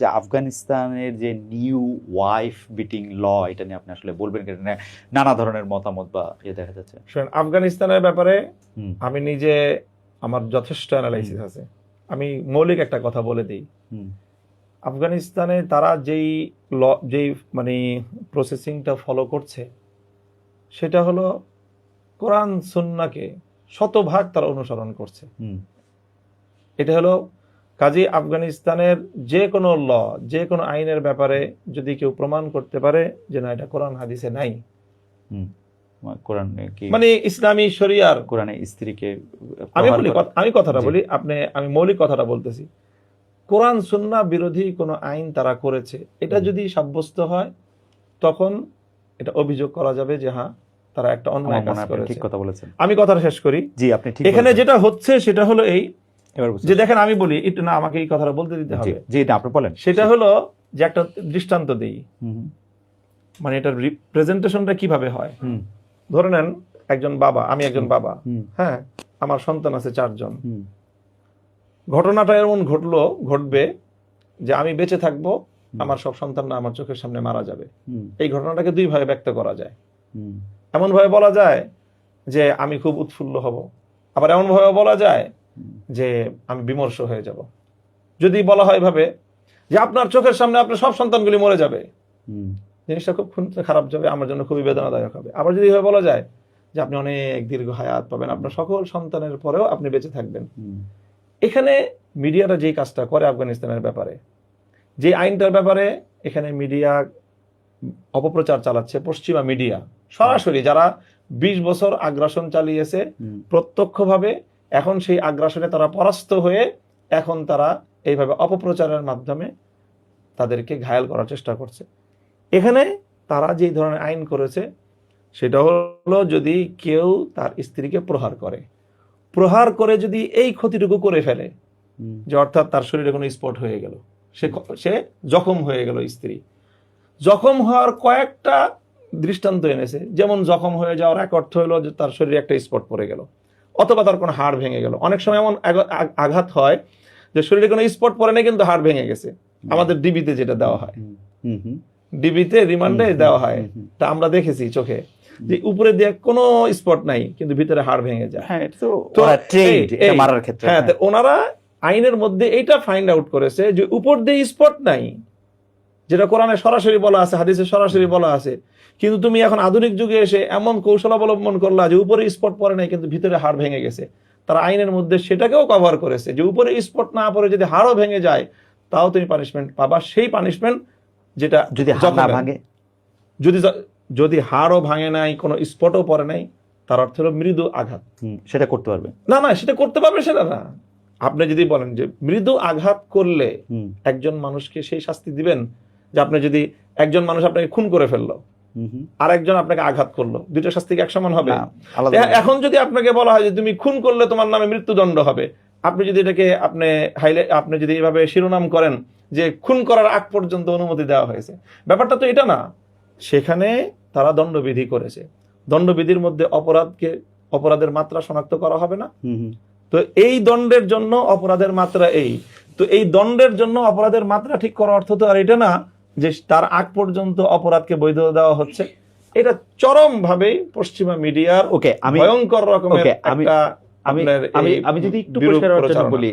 যে আফগানিস্তানের যে নিউ ওয়াইফ বিটিং ল, এটা নিয়ে আপনি আসলে বলবেন, নানা ধরনের মতামত বা দেখা যাচ্ছে। আফগানিস্তানের ব্যাপারে আমি নিজে আমার যথেষ্ট অ্যানালাইসিস আছে। আমি মৌলিক একটা কথা বলে দিই, আফগানিস্তানে তারা যেই মানে প্রসেসিংটা ফলো করছে সেটা হলো কোরআন সুন্নাহকে শতভাগ তারা অনুসরণ করছে। এটা হলো কাজী আফগানিস্তানের যে কোনো ল, যে কোনো আইনের ব্যাপারে যদি কেউ প্রমাণ করতে পারে যে না এটা কোরআন হাদিসে নাই, মানে ইসলামী শরিয়ার কোরআনে স্ত্রীকে, আমি কথাটা বলি, আমি মৌলিক কথাটা বলতেছি, কোরআন সুন্নাহ বিরোধী কোনো আইন তারা করেছে, এটা যদি সাব্যস্ত হয় তখন এটা অভিযোগ করা যাবে যে হ্যাঁ তারা একটা অন্যায় কাজ করেছে। ঠিক কথা বলেছেন। আমি কথাটা শেষ করি। জি, আপনি ঠিক। এখানে যেটা হচ্ছে সেটা হলো এই যে দেখেন, আমি বলি একটু, না আমাকে এই কথাটা বলতে দিতে হবে। জি, এটা আপনি বলেন। সেটা হলো যে একটা দৃষ্টান্ত দেই, মানে এটার রিপ্রেজেন্টেশনটা কিভাবে হয়। ধরে নেন একজন বাবা, আমি একজন বাবা, হ্যাঁ, আমার সন্তান আছে 4 জন। ঘটনাটা এমন ঘটবে যে আমি বেঁচে থাকবো, আমার সব সন্তানরা আমার চোখের সামনে মারা যাবে। এই ঘটনাটাকে 2 ভাবে ব্যক্ত করা যায়। এমন ভাবে বলা যায় যে আমি খুব উৎফুল্ল হব, আবার এমন ভাবে বলা যায় যে আমি বিমর্ষ হয়ে যাব। যদি বলা হয় ভাবে যে আপনার চোখের সামনে আপনার সব সন্তানগুলি মরে যাবে, জিনিসটা খুব খারাপ যাবে, আমার জন্য খুবই বেদনাদায়ক হবে। আবার যদি এভাবে বলা যায় যে আপনি অনেক দীর্ঘ হায়াত পাবেন, আপনার সকল সন্তানের পরেও আপনি বেঁচে থাকবেন। এখানে মিডিয়াটা যেই কাজটা করে আফগানিস্তানের ব্যাপারে, যে আইনটার ব্যাপারে এখানে মিডিয়া অপপ্রচার চালাচ্ছে, পশ্চিমা মিডিয়া সরাসরি যারা 20 বছর আগ্রাসন চালিয়েছে প্রত্যক্ষভাবে, এখন সেই আগ্রাসনে তারা পরাস্ত হয়ে এখন তারা এইভাবে অপপ্রচারের মাধ্যমে তাদেরকে ঘায়াল করার চেষ্টা করছে। এখানে তারা যেই ধরনের আইন করেছে সেটা হলো, যদি কেউ তার স্ত্রীকে প্রহার করে যদি এই ক্ষতিটুকু করে ফেলে যে অর্থাৎ তার শরীরে কোনো স্পট হয়ে গেল, সে জখম হয়ে গেল, স্ত্রী জখম হওয়ার কয়েকটা দৃষ্টান্ত এনেছে। যেমন জখম হয়ে যাওয়ার এক অর্থ হলো যে তার শরীরে একটা স্পট পড়ে গেল, অথবা তার কোনো হাড় ভেঙে গেল। অনেক সময় এমন আঘাত হয় যে শরীরে কোনো স্পট পড়ে নাই কিন্তু হাড় ভেঙে গেছে। আমাদের ডিবিতে যেটা দেওয়া হয়, ডিবিতে রিমান্ডে দেওয়া হয়, তা আমরা দেখেছি চোখে যে উপরে দিয়ে কোনো স্পট নাই কিন্তু ভিতরে হাড় ভেঙে যায়। হ্যাঁ, ওনারা আইনের মধ্যে এইটা ফাইন্ড আউট করেছে যে উপর দিয়ে স্পট নাই, যেটা কোরআনে সরাসরি বলা আছে, হাদিসে সরাসরি বলা আছে, কিন্তু তুমি এখন আধুনিক যুগে এসে এমন কৌশল অবলম্বন করলা যে উপরে স্পট পড়ে নাই কিন্তু ভিতরে হাড় ভেঙে গেছে। তারা আইনের মধ্যে সেটাকেও কভার করেছে যে উপরে স্পট না পড়ে যদি হাড়ও ভেঙে যায় তাও তুমি পানিশমেন্ট পাবা, সেই পানিশমেন্ট যেটা যদি হাড় না ভাঙে, যদি হাড়ও ভাঙে নাই, কোনো স্পটও পড়ে নাই, তার অর্থ হলো মৃদু আঘাত, সেটা করতে পারবে না, সেটা করতে পারবে, সেটা না। আপনি যদি বলেন যে মৃদু আঘাত করলে একজন মানুষকে সেই শাস্তি দিবেন, যে আপনি যদি একজন মানুষ আপনাকে খুন করে ফেললো আর একজন আপনাকে আঘাত করলো, দুইটা শাস্তি এক সমান হবে? এখন যদি আপনাকে বলা হয় যে তুমি খুন করলে তোমার নামে মৃত্যুদণ্ড হবে, আপনি যদি এটাকে আপনি যদি এইভাবে শিরোনাম করেন যে খুন করার আগ পর্যন্ত অনুমতি দেওয়া হয়েছে, ব্যাপারটা তো এটা না। সেখানে তারা দণ্ডবিধি করেছে, দণ্ডবিধির মধ্যে অপরাধের মাত্রা শনাক্ত করা হবে না। তো এই দণ্ডের জন্য অপরাধের মাত্রা তো এই দণ্ডের জন্য অপরাধের মাত্রা ঠিক করার অর্থ তো আর এটা না যে তার আগ পর্যন্ত অপরাধকে বৈধ দেওয়া হচ্ছে। এটা চরম ভাবে পশ্চিমা মিডিয়ার ভয়ঙ্কর রকমের একটা আমি যদি একটু পরিষ্কার বলি,